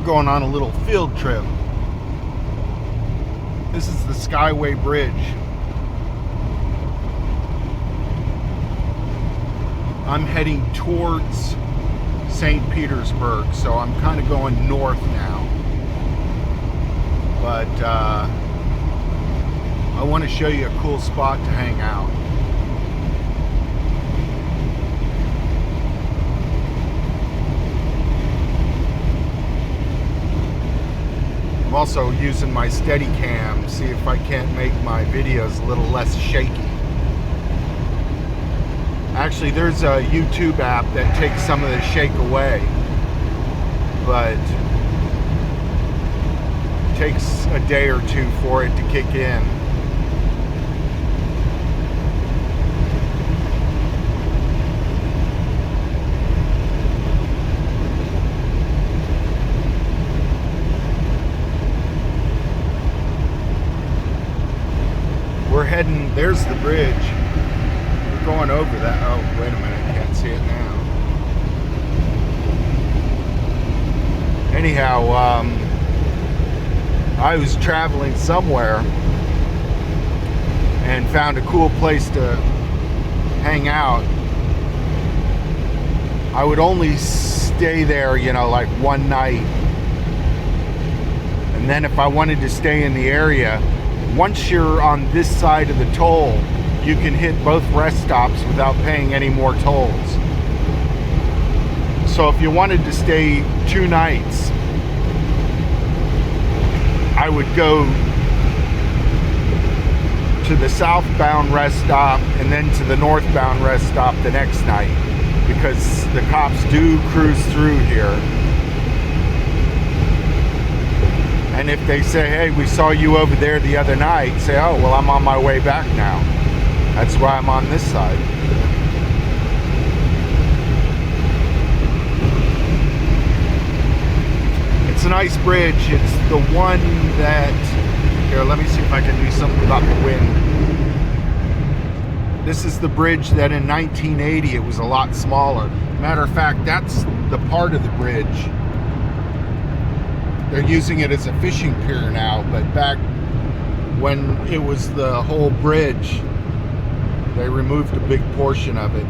we're going on a little field trip. This is the Skyway Bridge. I'm heading towards St. Petersburg, so I'm kind of going north now. But I want to show you a cool spot to hang out. I'm also using my Steadicam, see if I can't make my videos a little less shaky. Actually, there's a YouTube app that takes some of the shake away, but it takes a day or two for it to kick in. We're heading, there's the bridge. We're going over that. Oh, wait a minute, I can't see it now. Anyhow, I was traveling somewhere and found a cool place to hang out. I would only stay there, you know, like one night. And then if I wanted to stay in the area, once you're on this side of the toll, you can hit both rest stops without paying any more tolls. So if you wanted to stay 2 nights, I would go to the southbound rest stop and then to the northbound rest stop the next night, because the cops do cruise through here. And if they say, hey, we saw you over there the other night, say, oh, well, I'm on my way back now. That's why I'm on this side. It's a nice bridge. It's the one that, here, let me see if I can do something about the wind. This is the bridge that in 1980, it was a lot smaller. Matter of fact, that's the part of the bridge. They're using it as a fishing pier now, but back when it was the whole bridge, they removed a big portion of it.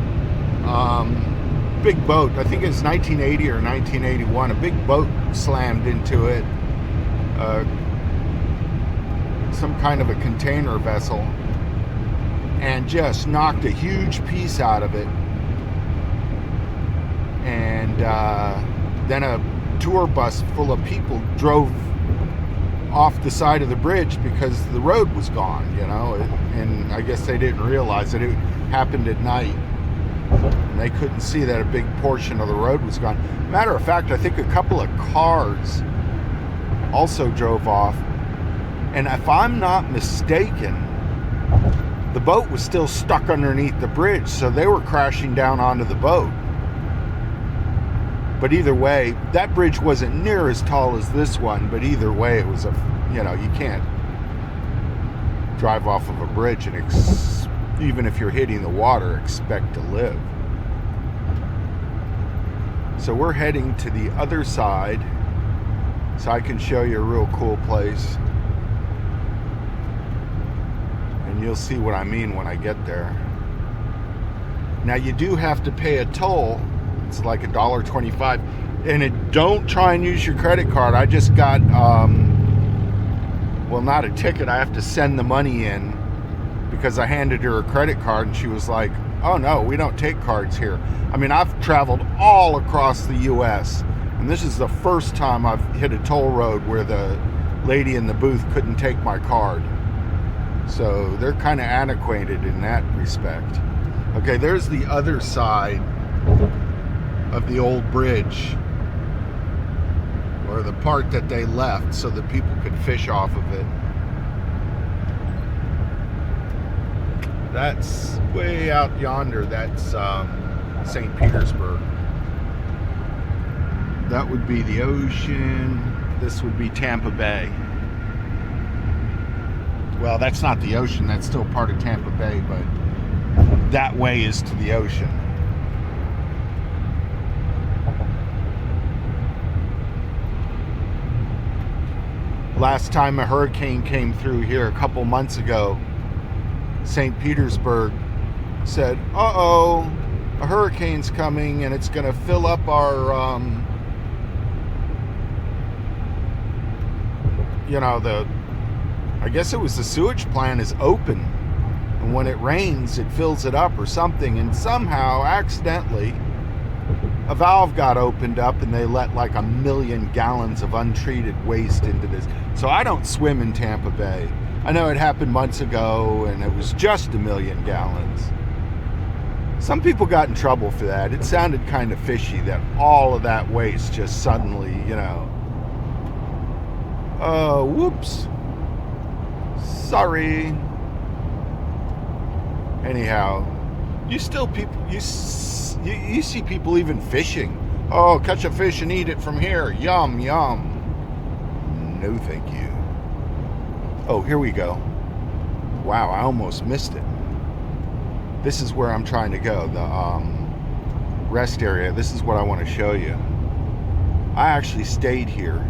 Big boat, I think it's 1980 or 1981, a big boat slammed into it. Some kind of a container vessel, and just knocked a huge piece out of it. And then a tour bus full of people drove off the side of the bridge because the road was gone, you know, and I guess they didn't realize that it happened at night, and they couldn't see that a big portion of the road was gone. Matter of fact, I think a couple of cars also drove off, and if I'm not mistaken, the boat was still stuck underneath the bridge, so they were crashing down onto the boat. But either way, that bridge wasn't near as tall as this one, but either way, it was a, you know, you can't drive off of a bridge and even if you're hitting the water, expect to live. So we're heading to the other side so I can show you a real cool place. And you'll see what I mean when I get there. Now you do have to pay a toll. It's like $1.25, and don't try and use your credit card. I just got, well, not a ticket. I have to send the money in because I handed her a credit card, and she was like, oh no, we don't take cards here. I mean, I've traveled all across the U.S., and this is the first time I've hit a toll road where the lady in the booth couldn't take my card. So they're kind of antiquated in that respect. Okay, there's the other side of the old bridge, or the part that they left so that people could fish off of it. That's way out yonder. That's St. Petersburg. That would be the ocean. This would be Tampa Bay. Well, that's not the ocean. That's still part of Tampa Bay, but that way is to the ocean. Last time a hurricane came through here a couple months ago, St. Petersburg said, uh-oh, a hurricane's coming and it's going to fill up our, I guess it was the sewage plant is open. And when it rains, it fills it up or something. And somehow, accidentally, a valve got opened up and they let like 1 million gallons of untreated waste into this. So I don't swim in Tampa Bay. I know it happened months ago and it was just 1 million gallons. Some people got in trouble for that. It sounded kind of fishy that all of that waste just suddenly, whoops. Sorry. Anyhow, you see people even fishing. Oh, catch a fish and eat it from here. Yum, yum. No, thank you. Oh, here we go. Wow, I almost missed it. This is where I'm trying to go, the rest area. This is what I want to show you. I actually stayed here.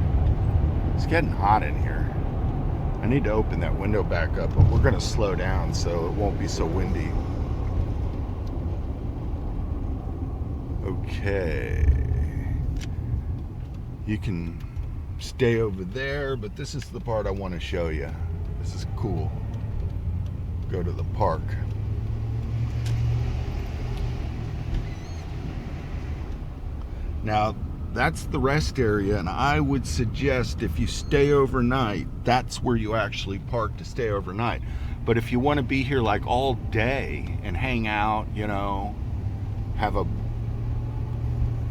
It's getting hot in here. I need to open that window back up, but we're going to slow down so it won't be so windy. Okay. You can stay over there, but this is the part I want to show you. This is cool. Go to the park. Now, that's the rest area, and I would suggest if you stay overnight, that's where you actually park to stay overnight. But if you want to be here like all day and hang out, have a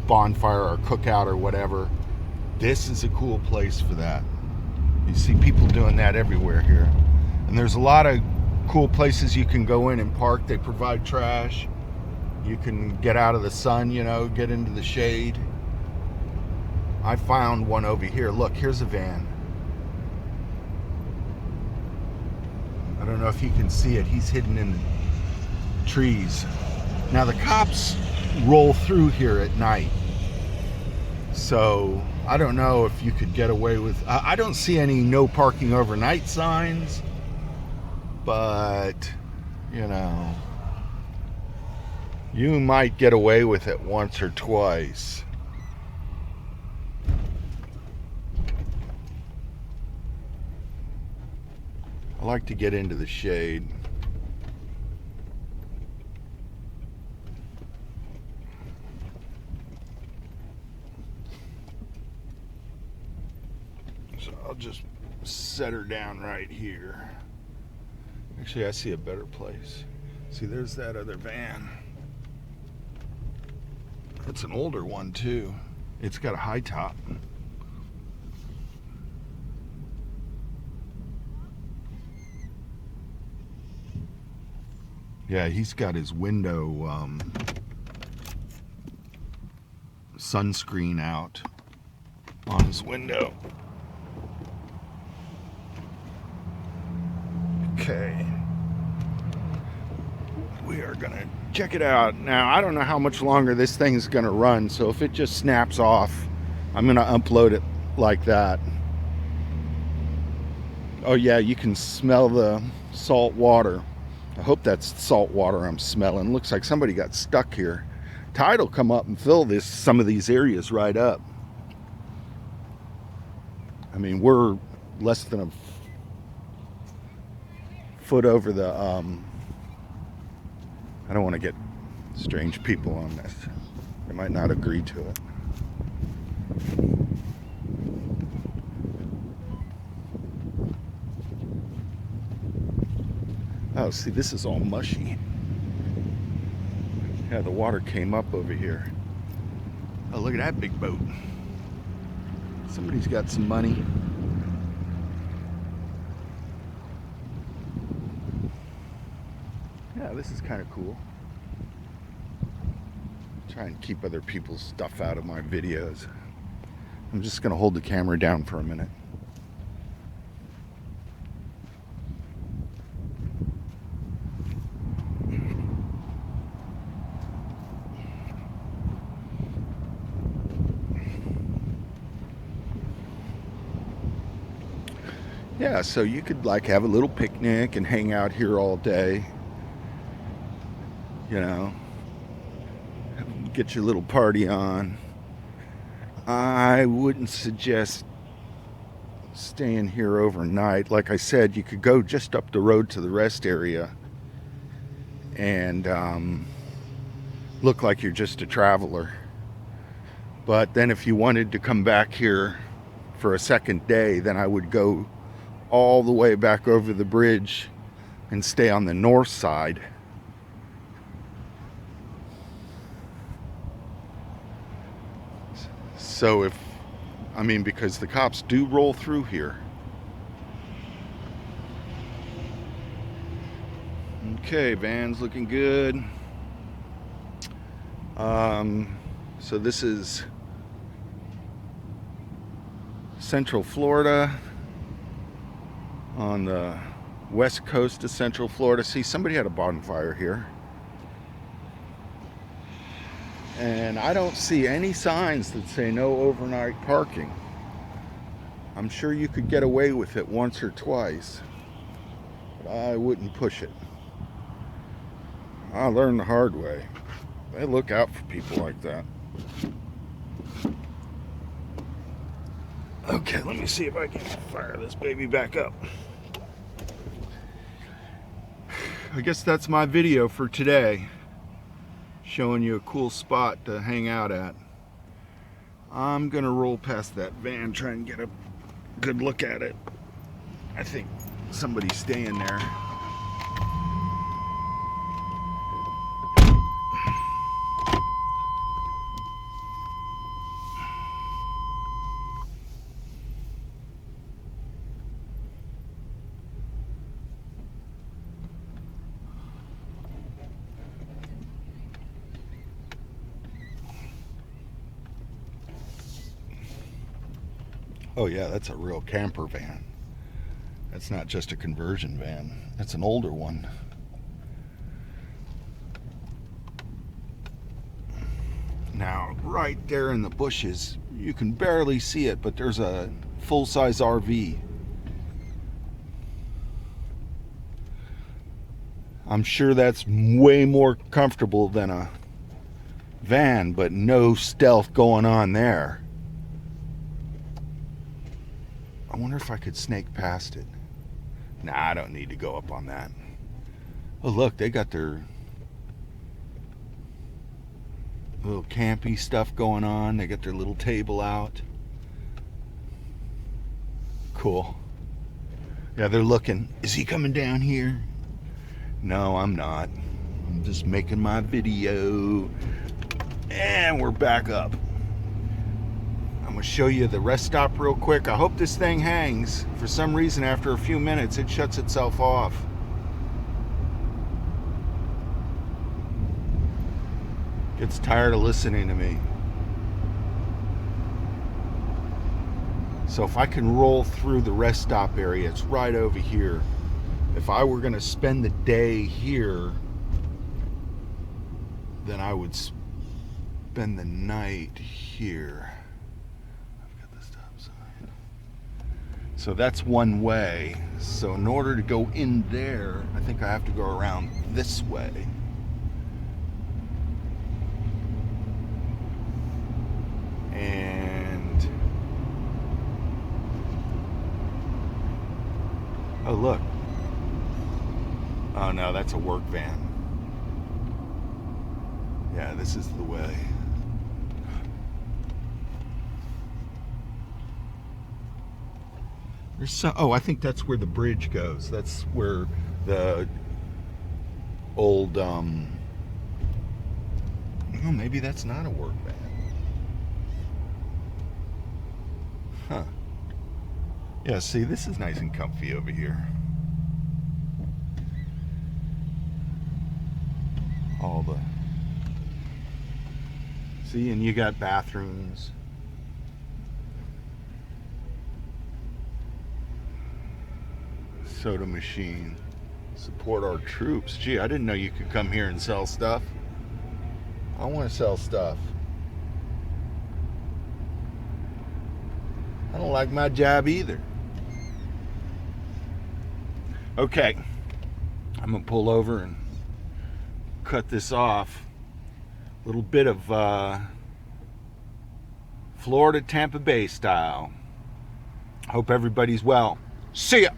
bonfire or cookout or whatever, this is a cool place for that. You see people doing that everywhere here. And there's a lot of cool places you can go in and park. They provide trash. You can get out of the sun, get into the shade. I found one over here. Look, here's a van. I don't know if you can see it. He's hidden in the trees. Now the cops roll through here at night. So I don't know if you could get away with... I don't see any no parking overnight signs. But, you might get away with it once or twice. I like to get into the shade. So I'll just set her down right here. Actually, I see a better place. See, there's that other van. It's an older one too. It's got a high top. Yeah, he's got his window sunscreen out on his window. Okay. We are gonna check it out. Now, I don't know how much longer this thing's gonna run, so if it just snaps off, I'm gonna upload it like that. Oh yeah, you can smell the salt water. I hope that's salt water I'm smelling. Looks like somebody got stuck here. Tide will come up and fill some of these areas right up. I mean, we're less than a foot over the I don't want to get strange people on this. They might not agree to it. Oh, see, this is all mushy. Yeah, the water came up over here. Oh, look at that big boat. Somebody's got some money. Yeah, this is kind of cool. Try and keep other people's stuff out of my videos. I'm just gonna hold the camera down for a minute. Yeah, so you could like have a little picnic and hang out here all day. You know, get your little party on. I wouldn't suggest staying here overnight. Like I said, you could go just up the road to the rest area and look like you're just a traveler. But then if you wanted to come back here for a second day, then I would go all the way back over the bridge and stay on the north side. So because the cops do roll through here. Okay, van's looking good. So this is Central Florida, on the west coast of Central Florida. See, somebody had a bonfire here. And I don't see any signs that say no overnight parking. I'm sure you could get away with it once or twice, but I wouldn't push it. I learned the hard way. They look out for people like that. Okay, let me see if I can fire this baby back up. I guess that's my video for today, showing you a cool spot to hang out at. I'm gonna roll past that van, try and get a good look at it. I think somebody's staying there. Oh yeah, that's a real camper van. That's not just a conversion van. That's an older one. Now, right there in the bushes, you can barely see it, but there's a full-size RV. I'm sure that's way more comfortable than a van, but no stealth going on there. I wonder if I could snake past it. Nah, I don't need to go up on that. Oh look, they got their little campy stuff going on. They got their little table out. Cool. Yeah, they're looking. Is he coming down here? No, I'm not. I'm just making my video. And we're back up. I'm going to show you the rest stop real quick. I hope this thing hangs. For some reason, after a few minutes, it shuts itself off. Gets tired of listening to me. So if I can roll through the rest stop area, it's right over here. If I were going to spend the day here, then I would spend the night here. So that's one way. So in order to go in there, I think I have to go around this way. And oh look. Oh no, that's a work van. Yeah, this is the way. I think that's where the bridge goes. That's where the old, oh, maybe that's not a work van. Huh. Yeah, see, this is nice and comfy over here. All the, see, and you got bathrooms. Soda machine. Support our troops. Gee, I didn't know you could come here and sell stuff. I want to sell stuff. I don't like my job either. Okay, I'm gonna pull over and cut this off. A little bit of Florida Tampa Bay style. Hope everybody's well. See ya.